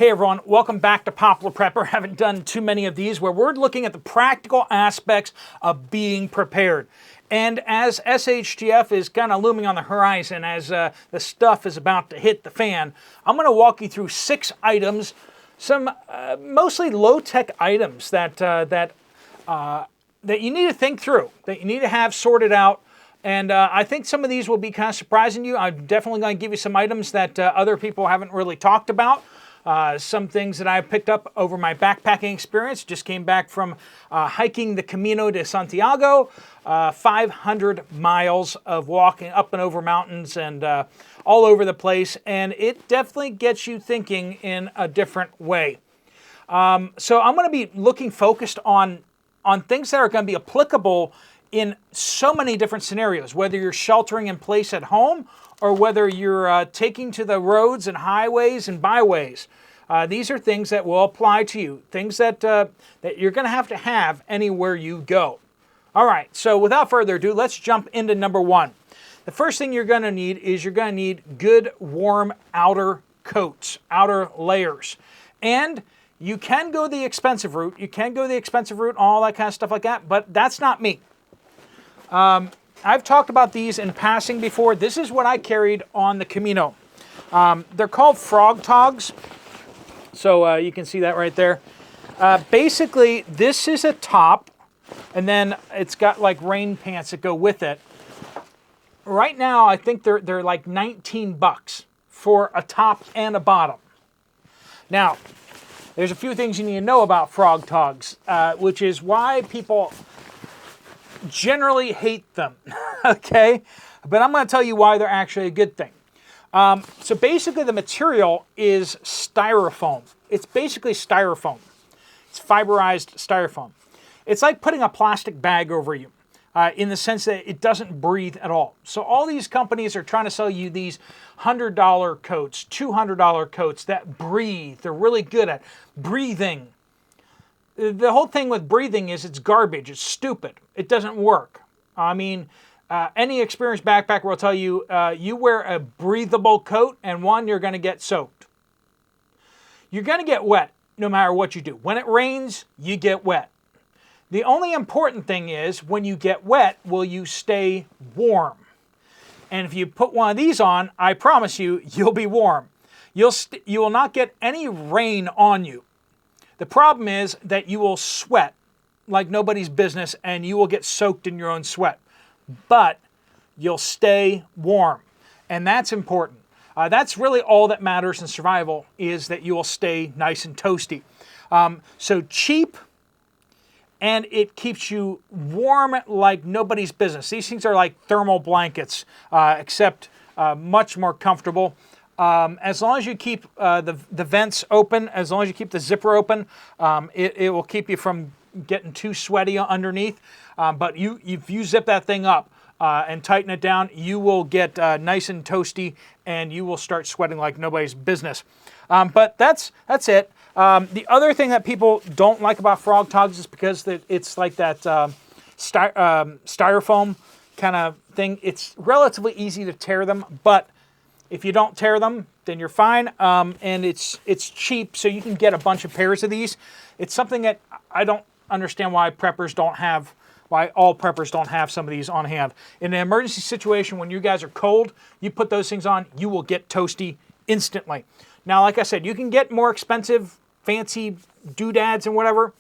Hey everyone, welcome back to Popular Prepper. Haven't done too many of these where we're looking at the practical aspects of being prepared. And as SHTF is kind of looming on the horizon, as the stuff is about to hit the fan, I'm going to walk you through 6 items, some mostly low-tech items that you need to think through, that you need to have sorted out. And I think some of these will be kind of surprising you. I'm definitely going to give you some items that other people haven't really talked about. Some things that I picked up over my backpacking experience. Just came back from hiking the Camino de Santiago, 500 miles of walking up and over mountains and all over the place. And it definitely gets you thinking in a different way. So I'm going to be looking focused on things that are going to be applicable in so many different scenarios, whether you're sheltering in place at home or whether you're taking to the roads and highways and byways. These are things that will apply to you, things that you're going to have anywhere you go. All right, so without further ado, let's jump into number 1. The first thing you're going to need is you're going to need good warm outer coats, outer layers. And you can go the expensive route. You can go the expensive route, all that kind of stuff like that, but that's not me. I've talked about these in passing before. This is what I carried on the Camino. They're called frog togs. So you can see that right there. Basically, this is a top, and then it's got like rain pants that go with it. Right now, I think they're like 19 bucks for a top and a bottom. Now, there's a few things you need to know about frog togs, which is why people generally hate them, okay? But I'm going to tell you why they're actually a good thing. So basically the material is styrofoam. It's basically styrofoam. It's fiberized styrofoam. It's like putting a plastic bag over you in the sense that it doesn't breathe at all. So all these companies are trying to sell you these $100 coats, $200 coats that breathe. They're really good at breathing. The whole thing with breathing is it's garbage. It's stupid. It doesn't work. I mean, any experienced backpacker will tell you, you wear a breathable coat, and you're going to get soaked. You're going to get wet no matter what you do. When it rains, you get wet. The only important thing is, when you get wet, will you stay warm? And if you put one of these on, I promise you, you'll be warm. You will not get any rain on you. The problem is that you will sweat like nobody's business and you will get soaked in your own sweat. But you'll stay warm. And that's important. That's really all that matters in survival, is that you will stay nice and toasty. So cheap, and it keeps you warm like nobody's business. These things are like thermal blankets, except much more comfortable. As long as you keep the vents open, as long as you keep the zipper open, it will keep you from getting too sweaty underneath. But if you zip that thing up and tighten it down, you will get nice and toasty, and you will start sweating like nobody's business. But that's it. The other thing that people don't like about frog togs is because it's like that styrofoam kind of thing. It's relatively easy to tear them, but if you don't tear them, then you're fine, and it's cheap, so you can get a bunch of pairs of these. It's something that I don't understand why all preppers don't have some of these on hand. In an emergency situation, when you guys are cold, you put those things on, you will get toasty instantly. Now, like I said, you can get more expensive, fancy doodads and whatever.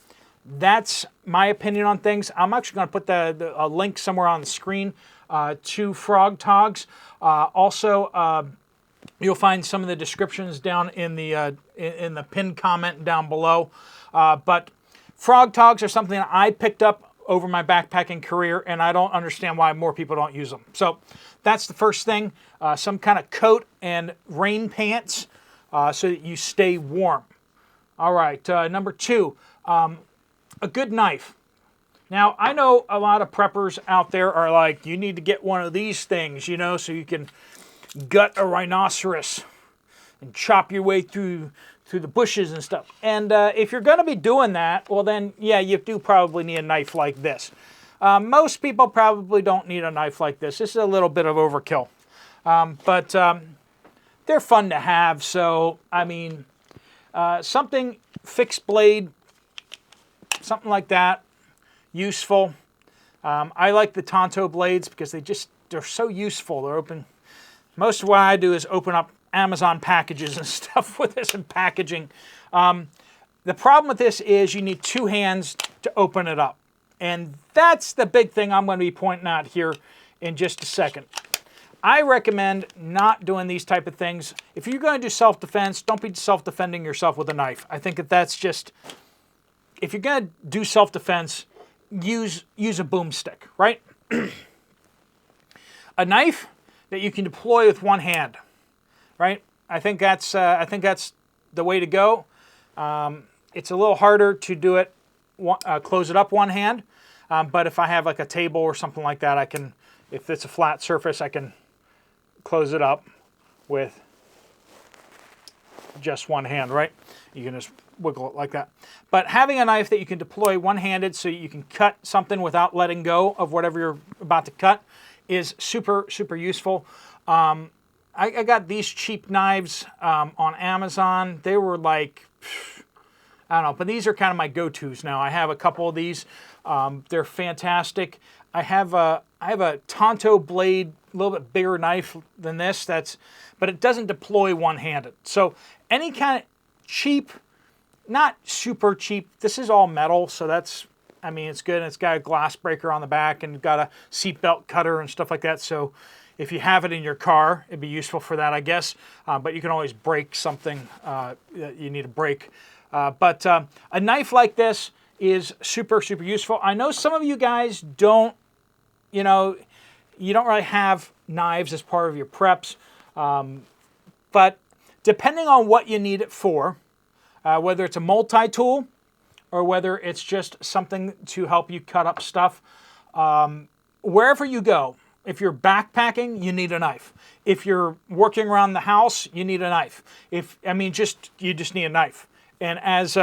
That's my opinion on things. I'm actually going to put a link somewhere on the screen to frog togs. Also, you'll find some of the descriptions down in the pinned comment down below. But frog togs are something that I picked up over my backpacking career, and I don't understand why more people don't use them. So that's the first thing, some kind of coat and rain pants so that you stay warm. All right, number 2, a good knife. Now, I know a lot of preppers out there are like, you need to get one of these things, so you can gut a rhinoceros and chop your way through the bushes and stuff. And if you're going to be doing that, well then, yeah, you do probably need a knife like this. Most people probably don't need a knife like this. This is a little bit of overkill. But they're fun to have, so, I mean, something fixed blade, something like that, useful. I like the Tonto blades because they're so useful. They're open. Most of what I do is open up Amazon packages and stuff with this and packaging. The problem with this is you need 2 hands to open it up. And that's the big thing I'm going to be pointing out here in just a second. I recommend not doing these type of things. If you're going to do self-defense, don't be self-defending yourself with a knife. I think that's just, if you're going to do self-defense, use a boomstick, right? A knife that you can deploy with one hand, right? I think that's the way to go. It's a little harder to do it, close it up one hand, but if I have like a table or something like that, I can, if it's a flat surface, I can close it up with just one hand, right? You can just wiggle it like that. But having a knife that you can deploy one-handed so you can cut something without letting go of whatever you're about to cut is super, super useful. I got these cheap knives on Amazon. They were like, I don't know, but these are kind of my go-tos now. I have a couple of these. They're fantastic. I have a Tonto blade, a little bit bigger knife than this, but it doesn't deploy one-handed. So any kind of cheap, not super cheap, this is all metal, so that's, I mean, it's good. And it's got a glass breaker on the back and got a seatbelt cutter and stuff like that. So if you have it in your car, it'd be useful for that, I guess. But you can always break something that you need to break. But a knife like this is super, super useful. I know some of you guys don't, you don't really have knives as part of your preps. But depending on what you need it for, whether it's a multi-tool or whether it's just something to help you cut up stuff, wherever you go, if you're backpacking, you need a knife. If you're working around the house, you need a knife. You just need a knife. And as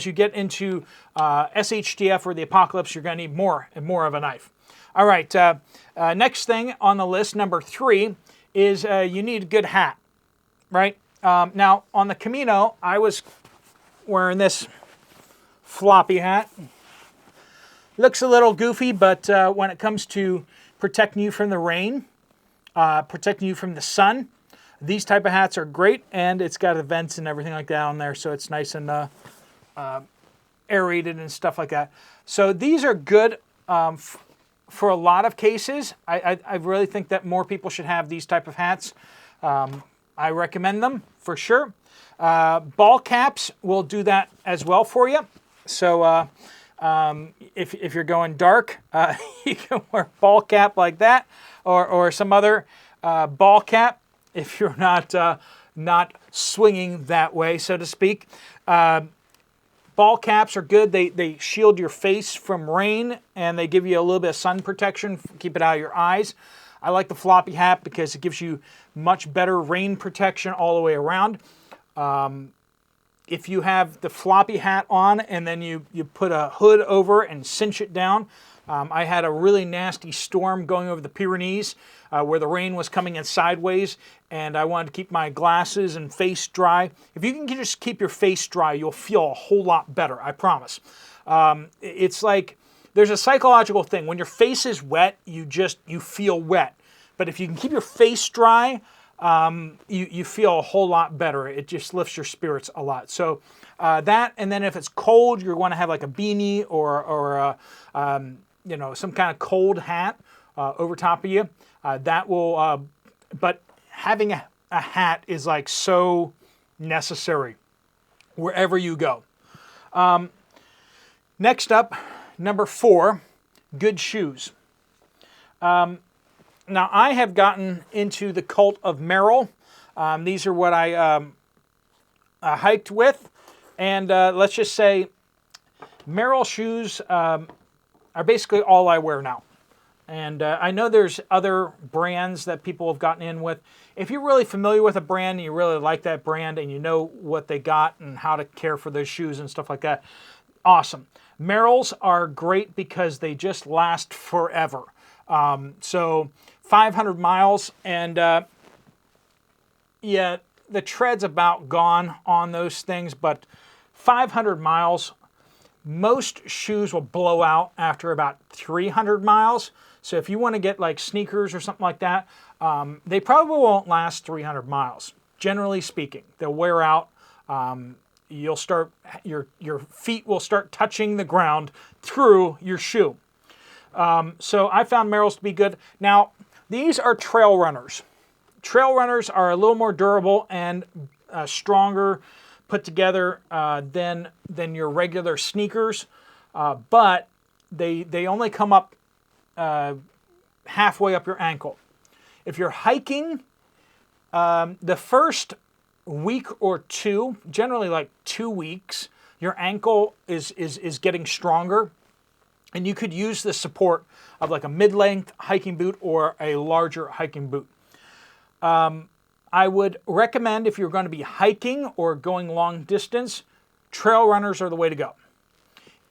you get into SHTF or the apocalypse, you're going to need more and more of a knife. All right, next thing on the list, number 3, is you need a good hat, right? Now, on the Camino, I was wearing this floppy hat. Looks a little goofy, but when it comes to protecting you from the rain, protecting you from the sun, these type of hats are great, and it's got the vents and everything like that on there, so it's nice and aerated and stuff like that. So these are good for a lot of cases. I really think that more people should have these type of hats. I recommend them for sure. Ball caps will do that as well for you. So if you're going dark, you can wear a ball cap like that, or some other ball cap if you're not swinging that way, so to speak. Ball caps are good. They shield your face from rain, and they give you a little bit of sun protection, keep it out of your eyes. I like the floppy hat because it gives you much better rain protection all the way around. If you have the floppy hat on and then you put a hood over and cinch it down, I had a really nasty storm going over the Pyrenees where the rain was coming in sideways, and I wanted to keep my glasses and face dry. If you can just keep your face dry, you'll feel a whole lot better, I promise. It's like there's a psychological thing. When your face is wet, you feel wet. But if you can keep your face dry, you feel a whole lot better. It just lifts your spirits a lot. So that, and then if it's cold, you're going to have like a beanie or some kind of cold hat over top of you. That will, but having a hat is like so necessary wherever you go. Next up, number 4, good shoes. Now, I have gotten into the cult of Merrell. These are what I hiked with. And let's just say Merrell shoes are basically all I wear now. And I know there's other brands that people have gotten in with. If you're really familiar with a brand and you really like that brand and you know what they got and how to care for those shoes and stuff like that, awesome. Merrells are great because they just last forever. So 500 miles, and the tread's about gone on those things, but 500 miles, most shoes will blow out after about 300 miles. So if you want to get like sneakers or something like that, they probably won't last 300 miles. Generally speaking, they'll wear out. You'll start, your feet will start touching the ground through your shoe. So I found Merrell's to be good. Now, these are trail runners. Trail runners are a little more durable and stronger put together than your regular sneakers, but they only come up halfway up your ankle. If you're hiking, the first week or two, generally like 2 weeks, your ankle is getting stronger, and you could use the support of like a mid-length hiking boot or a larger hiking boot. I would recommend, if you're going to be hiking or going long distance, trail runners are the way to go.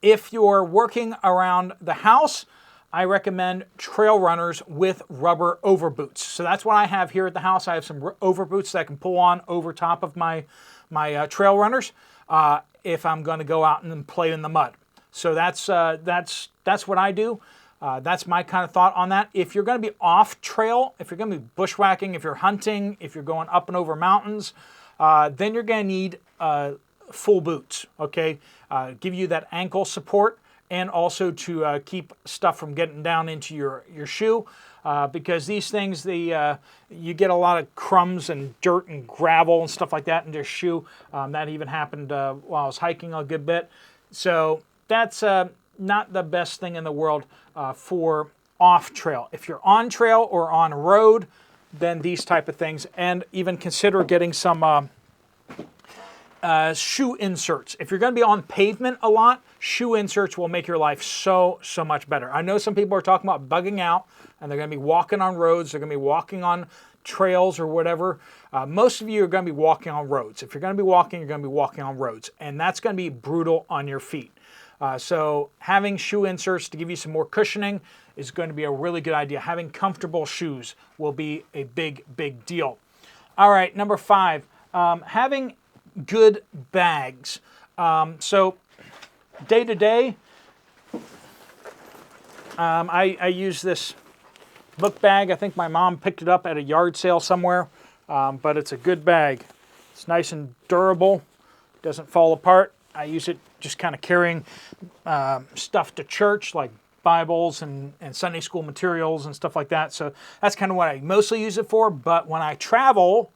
If you're working around the house, I recommend trail runners with rubber overboots. So that's what I have here at the house. I have some overboots that I can pull on over top of my trail runners if I'm going to go out and play in the mud. So that's what I do. That's my kind of thought on that. If you're going to be off trail, if you're going to be bushwhacking, if you're hunting, if you're going up and over mountains, then you're going to need full boots, okay? Give you that ankle support, and also to keep stuff from getting down into your shoe, because these things, you get a lot of crumbs and dirt and gravel and stuff like that in your shoe. That even happened while I was hiking a good bit. So that's not the best thing in the world for off trail. If you're on trail or on road, then these type of things, and even consider getting some shoe inserts. If you're going to be on pavement a lot, shoe inserts will make your life so much better. I know some people are talking about bugging out, and they're going to be walking on roads, they're going to be walking on trails or whatever. Most of you are going to be walking on roads. If you're going to be walking, you're going to be walking on roads, and that's going to be brutal on your feet. So having shoe inserts to give you some more cushioning is going to be a really good idea. Having comfortable shoes will be a big deal. All right, number 5, having good bags. So day to day, I use this book bag. I think my mom picked it up at a yard sale somewhere, but it's a good bag. It's nice and durable, doesn't fall apart. I use it just kind of carrying stuff to church, like Bibles and Sunday school materials and stuff like that. So that's kind of what I mostly use it for. But when I travel,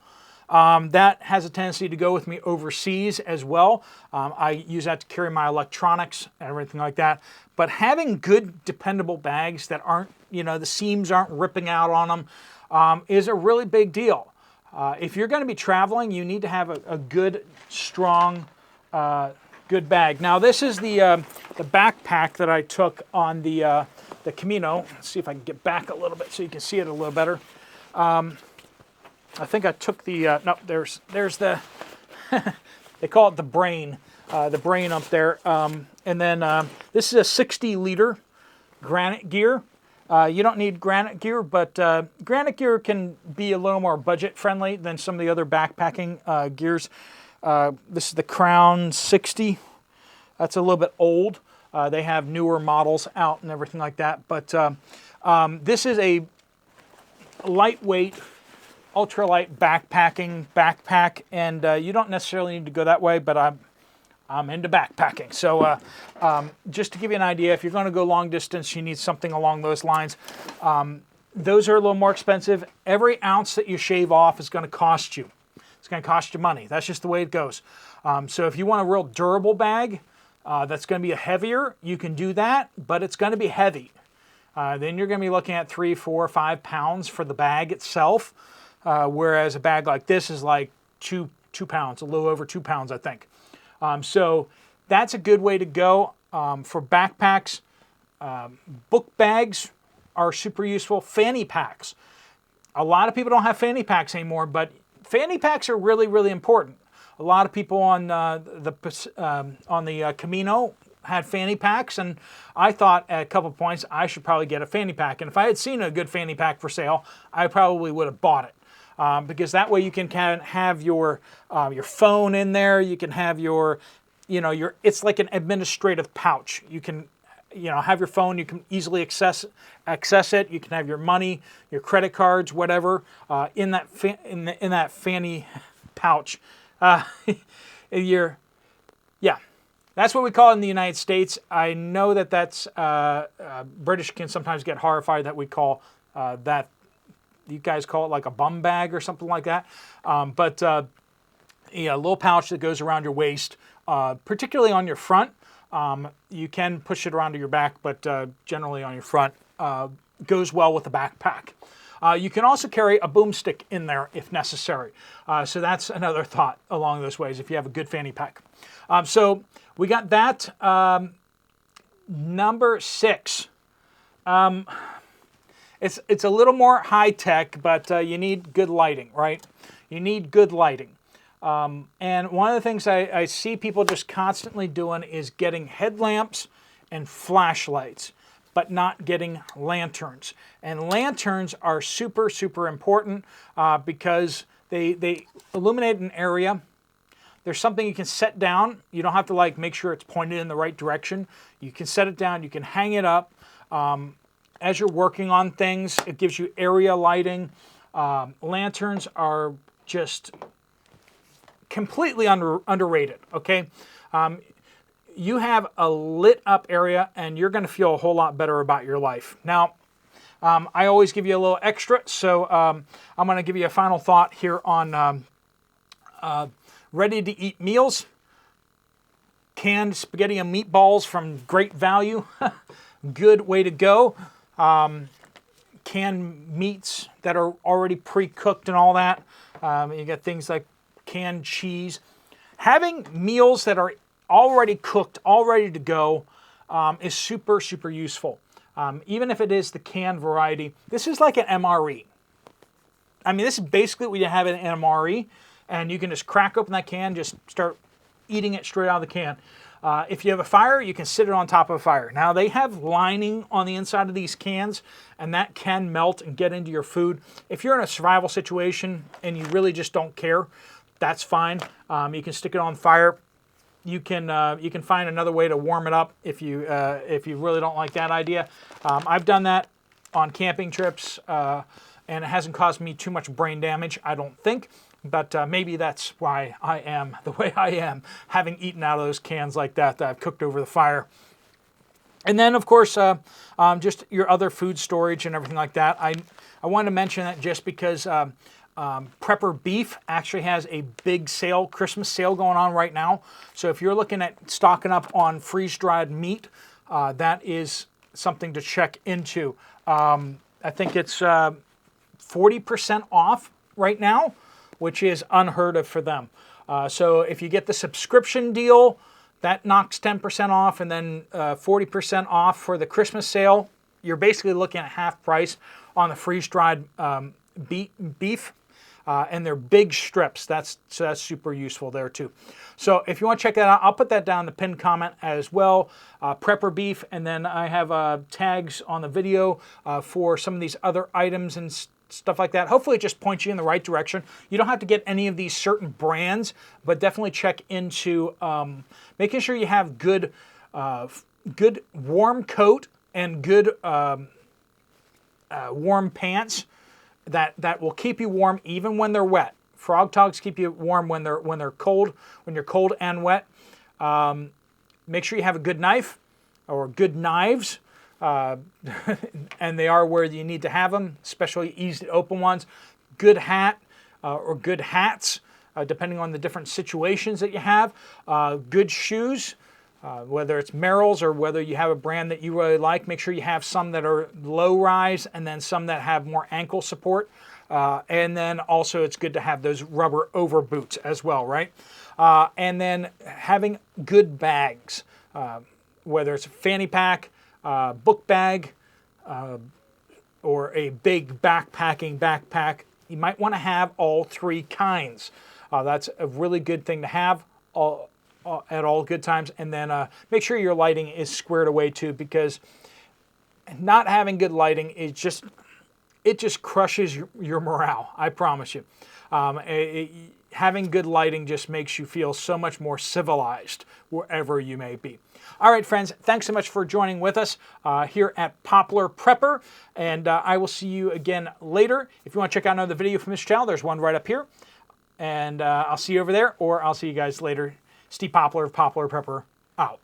that has a tendency to go with me overseas as well. I use that to carry my electronics and everything like that. But having good, dependable bags that aren't, the seams aren't ripping out on them, is a really big deal. If you're going to be traveling, you need to have a good, strong, good bag. Now, this is the backpack that I took on the Camino. Let's see if I can get back a little bit so you can see it a little better. I think I took the, no, there's the, they call it the brain up there. And then this is a 60-liter granite gear. You don't need granite gear, but granite gear can be a little more budget-friendly than some of the other backpacking gears. This is the Crown 60. That's a little bit old. They have newer models out and everything like that. But this is a lightweight, ultralight backpack, and you don't necessarily need to go that way, but I'm into backpacking. So just to give you an idea, if you're going to go long distance, you need something along those lines. Those are a little more expensive. Every ounce that you shave off is going to cost you. It's going to cost you money. That's just the way it goes. So if you want a real durable bag that's going to be heavier, you can do that, but it's going to be heavy. Then you're going to be looking at 3, 4, 5 pounds for the bag itself, whereas a bag like this is like 2 pounds, a little over 2 pounds, I think. So that's a good way to go for backpacks. Book bags are super useful. Fanny packs. A lot of people don't have fanny packs anymore, but fanny packs are really important. A lot of people on the Camino had fanny packs, and I thought at a couple points I should probably get a fanny pack. And if I had seen a good fanny pack for sale, I probably would have bought it. because that way you can kind of have your phone in there. You can have your, it's like an administrative pouch. You can, have your phone. You can easily access it. You can have your money, your credit cards, whatever, in that in that fanny pouch. Yeah. That's what we call it in the United States. I know that that's British can sometimes get horrified that we call that. You guys call it like a bum bag or something like that. But a little pouch that goes around your waist, particularly on your front. You can push it around to your back, but generally on your front. Goes well with a backpack. You can also carry a boomstick in there if necessary. So that's another thought along those ways if you have a good fanny pack. So we got that. Number 6. It's a little more high tech, but you need good lighting, right? You need good lighting. And one of the things I see people just constantly doing is getting headlamps and flashlights, but not getting lanterns. And lanterns are super, super important because they illuminate an area. There's something you can set down. You don't have to make sure it's pointed in the right direction. You can set it down. You can hang it up. As you're working on things, it gives you area lighting. Lanterns are just completely underrated, okay? You have a lit up area and you're going to feel a whole lot better about your life. Now, I always give you a little extra, so I'm going to give you a final thought here on ready-to-eat meals. Canned spaghetti and meatballs from Great Value. Good way to go. Canned meats that are already pre-cooked and all that. You got things like canned cheese. Having meals that are already cooked, all ready to go, is super, super useful. Even if it is the canned variety. This is like an MRE. I mean, this is basically what you have in an MRE, and you can just crack open that can, just start eating it straight out of the can. If you have a fire, you can sit it on top of a fire. Now, they have lining on the inside of these cans, and that can melt and get into your food. If you're in a survival situation and you really just don't care, that's fine. You can stick it on fire. You can find another way to warm it up if you really don't like that idea. I've done that on camping trips, and it hasn't caused me too much brain damage, I don't think. But maybe that's why I am the way I am, having eaten out of those cans like that I've cooked over the fire. And then, of course, just your other food storage and everything like that. I wanted to mention that just because Prepper Beef actually has a big sale, Christmas sale going on right now. So if you're looking at stocking up on freeze-dried meat, that is something to check into. I think it's 40% off right now, which is unheard of for them. So if you get the subscription deal, that knocks 10% off, and then 40% off for the Christmas sale. You're basically looking at half price on the freeze-dried beef, and they're big strips. So that's super useful there too. So if you want to check that out, I'll put that down in the pinned comment as well. Prepper Beef, and then I have tags on the video for some of these other items and stuff like that. Hopefully it just points you in the right direction. You don't have to get any of these certain brands, but definitely check into making sure you have good warm coat and good warm pants that will keep you warm even when they're wet. Frog Togs keep you warm when they're cold, when you're cold and wet. Make sure you have a good knife or good knives. And they are where you need to have them, especially easy to open ones. Good hat or good hats, depending on the different situations that you have. Good shoes, whether it's Merrell's or whether you have a brand that you really like. Make sure you have some that are low rise and then some that have more ankle support. And then also it's good to have those rubber over boots as well, right? And then having good bags, whether it's a fanny pack, book bag, or a big backpack. You might want to have all three kinds. That's a really good thing to have at all good times. And then make sure your lighting is squared away too, because not having good lighting is just, it just crushes your morale, I promise you. Having good lighting just makes you feel so much more civilized wherever you may be. All right, friends, thanks so much for joining with us here at Poplar Prepper, and I will see you again later. If you want to check out another video from this channel, there's one right up here, and I'll see you over there, or I'll see you guys later. Steve Poplar of Poplar Prepper, out.